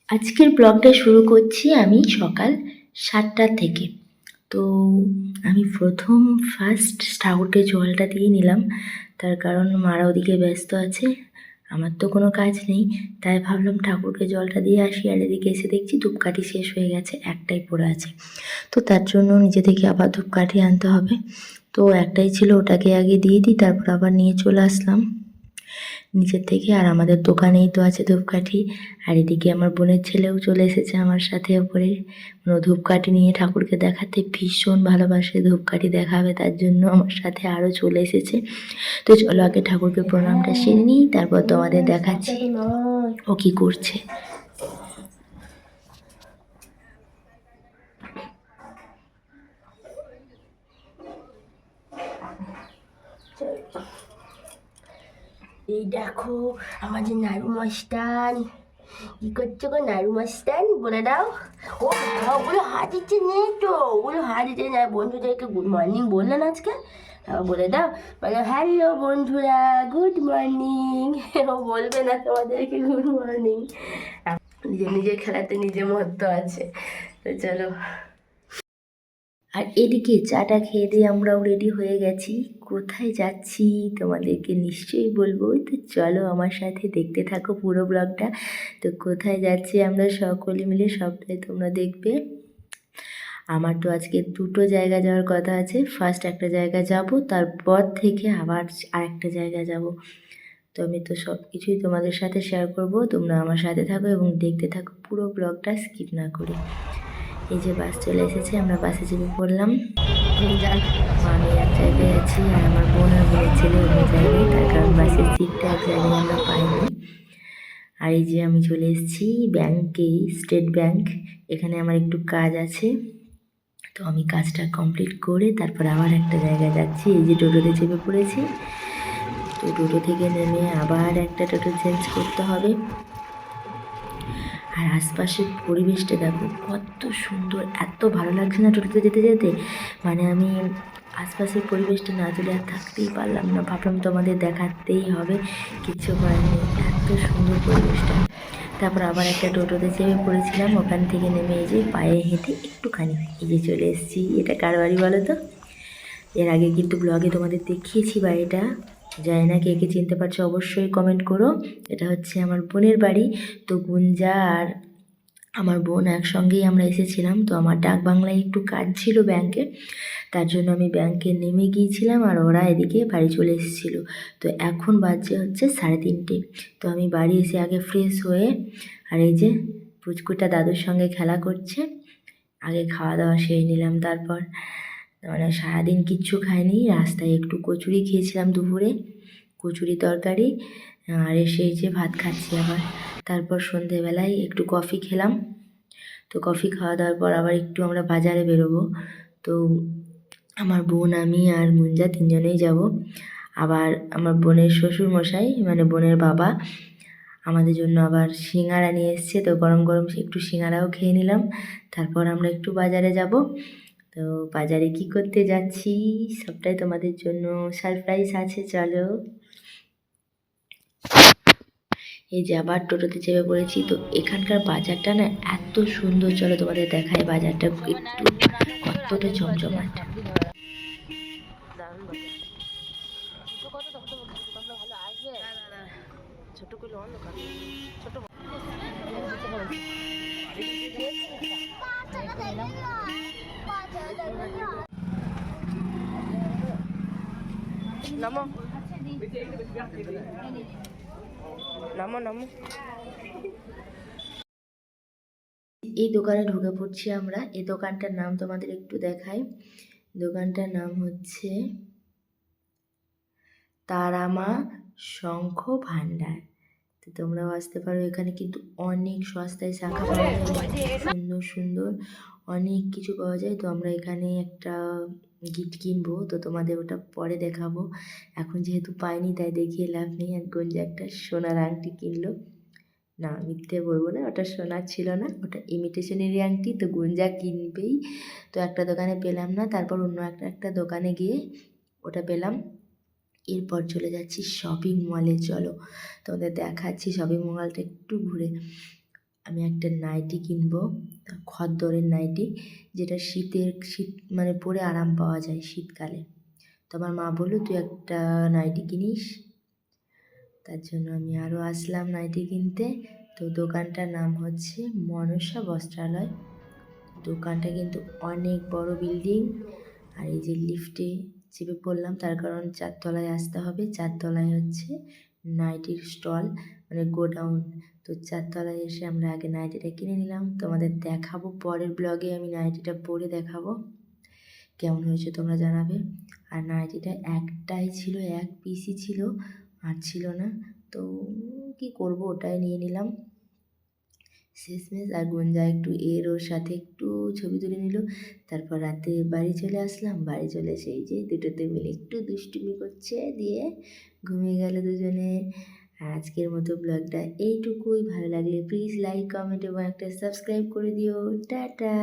আজকের ব্লগটা শুরু করছি আমি সকাল 7টা থেকে। তো আমি ফার্স্ট ঠাকুরকে জলটা দিয়ে নিলাম, তার কারণ মারা ওদিকে ব্যস্ত আছে, আমার তো কোনো কাজ নেই, তাই ভাবলাম ঠাকুরকে জলটা দিয়ে আসি। আর এদিকে এসে দেখছি ধূপকাঠি শেষ হয়ে গেছে, একটাই পড়ে আছে। তো তার জন্য নিজে থেকে আবার ধূপকাঠি আনতে হবে। তো একটাই ছিল, ওটাকে আগে দিয়ে দিই, তারপর আবার নিয়ে চলে আসলাম নিচের থেকে। আর আমাদের দোকানেই তো আছে ধূপকাঠি। আর এদিকে আমার বোনের ছেলেও চলে এসেছে আমার সাথে ওপরে, ধূপকাঠি নিয়ে ঠাকুরকে দেখাতে ভীষণ ভালোবাসে, ধূপকাঠি দেখাবে তার জন্য আমার সাথে আরও চলে এসেছে। তো চলো আগে ঠাকুরকে প্রণামটা সেরে নিই, তারপর তোমাদের দেখাচ্ছি ও কি করছে। এই দেখো আমাদের নাড়ু মাস্টান, কি করছো গো নাড়ু মাস্টান, বলে দাও। ও বাবা, ওগুলো হাত দিচ্ছে নেই তো, ওগুলো হাত দিতে না। বন্ধুদেরকে গুড মর্নিং বললেন আজকে, বলে দাও, বলো হ্যালো বন্ধুরা, গুড মর্নিং। ও বলবে না তোমাদেরকে গুড মর্নিং, নিজের নিজের খেলাতে নিজে মত্ত আছে। তো চলো। আর এদিকে চাটা খেয়ে দিয়ে আমরাও রেডি হয়ে গেছি। কোথায় যাচ্ছি তোমাদেরকে নিশ্চয়ই বলবো, তো চলো আমার সাথে দেখতে থাকো পুরো ব্লগটা। তো কোথায় যাচ্ছি আমরা সকলে মিলে সবটাই তোমরা দেখবে। আমার তো আজকে দুটো জায়গা যাওয়ার কথা আছে। ফার্স্ট একটা জায়গা যাব, তারপর থেকে আবার আরেকটা জায়গা যাব। তো আমি তো সব কিছুই তোমাদের সাথে শেয়ার করব, তোমরা আমার সাথে থাকো এবং দেখতে থাকো পুরো ব্লগটা স্কিপ না করে। এই যে বাস চলে এসেছে, আমরা বাসে চেপে পড়লাম। আমি এক জায়গায় আছি আর আমার বোন আর বোনের ছেলে অন্য জায়গায়, তার কারণ বাসের সিটটা এক জায়গায় আমরা পাইনি। আর এই যে আমি চলে এসেছি ব্যাংকে, স্টেট ব্যাংক। এখানে আমার একটু কাজ আছে, তো আমি কাজটা কমপ্লিট করে তারপর আবার একটা জায়গায় যাচ্ছি। এই যে টোটোতে চেপে পড়েছি, তো টোটো থেকে নেমে আবার একটা টোটো চেঞ্জ করতে হবে। আর আশপাশের পরিবেশটা দেখো কত সুন্দর, এত ভালো লাগছে না টোটোতে যেতে যেতে। মানে আমি আশপাশের পরিবেশটা না তুলে আর থাকতেই পারলাম না, ভাবলাম তোমাদের দেখাতেই হবে, কিচ্ছু করার নেই, এত সুন্দর পরিবেশটা। তারপর আবার একটা টোটোতে চেপে পড়েছিলাম, ওখান থেকে নেমে এই যে পায়ে হেঁটে একটুখানি এই যে চলে এসেছি। এটা কার বাড়ি বলো তো? এর আগে কিন্তু ব্লগে তোমাদের দেখিয়েছি বাড়িটা, জানি না কে কে চিনতে পারছো, অবশ্যই কমেন্ট করো। এটা হচ্ছে আমার বোনের বাড়ি। তো গুঞ্জা আর আমার বোন একসঙ্গেই আমরা এসেছিলাম। তো আমার ডাক বাংলায় একটু কাজ ছিল ব্যাংকে, তার জন্য আমি ব্যাংকে নেমে গিয়েছিলাম আর ওরা এদিকে বাড়ি চলে এসেছিলো। তো এখন বাজে হচ্ছে 3:30। তো আমি বাড়ি এসে আগে ফ্রেশ হয়ে, আর এই যে পুচকুটা দাদুর সঙ্গে খেলা করছে, আগে খাওয়া দাওয়া সেরে নিলাম। তারপর মানে সারাদিন কিচ্ছু খাইনি, রাস্তায় একটু কচুরি খেয়েছিলাম দুপুরে, কচুরি তরকারি। আর এসে যে ভাত খাচ্ছি আবার। তারপর সন্ধেবেলায় একটু কফি খেলাম। তো কফি খাওয়া দাওয়ার পর আবার একটু আমরা বাজারে বেরোবো। তো আমার বোন, আমি আর মুঞ্জা তিনজনেই যাব। আবার আমার বোনের শ্বশুর মশাই মানে বোনের বাবা আমাদের জন্য আবার সিঙ্গারা নিয়ে এসছে, তো গরম গরম একটু সিঙ্গারাও খেয়ে নিলাম। তারপর আমরা একটু বাজারে যাব। তো বাজারে কি করতে যাচ্ছি সবটাই তোমাদের জন্য সারপ্রাইজ আছে, চলো। এই যে আবার টোটোতে চেপে পড়েছি। তো এখানকার বাজারটা না এত সুন্দর, চলো তোমাদের দেখায় বাজারটা একটু কতটা জমজমাট। নামো নামো নামো। এই দোকানে ঢুকে পড়ছি আমরা। এই দোকানটার নাম তোমাদের একটু দেখাই। দোকানটার নাম হচ্ছে তারামা শঙ্খ ভাণ্ডার। তো তোমরাও আসতে পারো, এখানে কিন্তু অনেক সস্তায় শাঁখা পাওয়া যায়, সুন্দর সুন্দর অনেক কিছু পাওয়া যায়। তো আমরা এখানে একটা গিফট কিনবো, তো তোমাদের ওটা পরে দেখাবো, এখন যেহেতু পাইনি তাই দেখিয়ে লাভ নেই। আর গঞ্জা একটা সোনার আংটি কিনলো, না মিথ্যে বলবো না, ওটা সোনার ছিল না, ওটা ইমিটেশনেরই আংটি। তো গুঞ্জা কিনবেই, তো একটা দোকানে পেলাম না, তারপর অন্য একটা দোকানে গিয়ে ওটা পেলাম। এরপর চলে যাচ্ছি শপিং মলে, চলো তোমাদের দেখাচ্ছি শপিং মলটা একটু ঘুরে। আমি একটা নাইটি কিনবো, খদ্দরের নাইটি, যেটা শীত মানে পরে আরাম পাওয়া যায় শীতকালে। তো আমার মা বললো তুই একটা নাইটি কিনিস, তার জন্য আমি আরও আসলাম নাইটি কিনতে। তো দোকানটার নাম হচ্ছে মনসা বস্ত্রালয়। দোকানটা কিন্তু অনেক বড় বিল্ডিং। আর এই যে লিফটে চেপে পড়লাম, তার কারণ 4 তলায় আসতে হবে। 4 তলায় হচ্ছে নাইটির স্টল, মানে গোডাউন। তো 4 তলায় এসে আমরা আগে নাইটিটা কিনে নিলাম। তোমাদের দেখাবো পরের ব্লগে, আমি নাইটিটা পরে দেখাবো কেমন হয়েছে, তোমরা জানাবে। আর নাইটিটা একটাই ছিল, এক পিসই ছিল, আর ছিল না। তো কি করব, ওটাই নিয়ে নিলাম শেষমেশ। আর গুঞ্জা একটু ওর সাথে একটু ছবি তুলে নিল। তারপর রাতে বাড়ি চলে আসলাম। বাড়ি চলে এসে এই যে দুটোতে মিলে একটু দুষ্টুমি করছে, দিয়ে ঘুমিয়ে গেল দুজনে। আর আজকের মতো ব্লগটা এইটুকুই। ভালো লাগলে প্লিজ লাইক, কমেন্ট এবং একটা সাবস্ক্রাইব করে দিও। টাটা।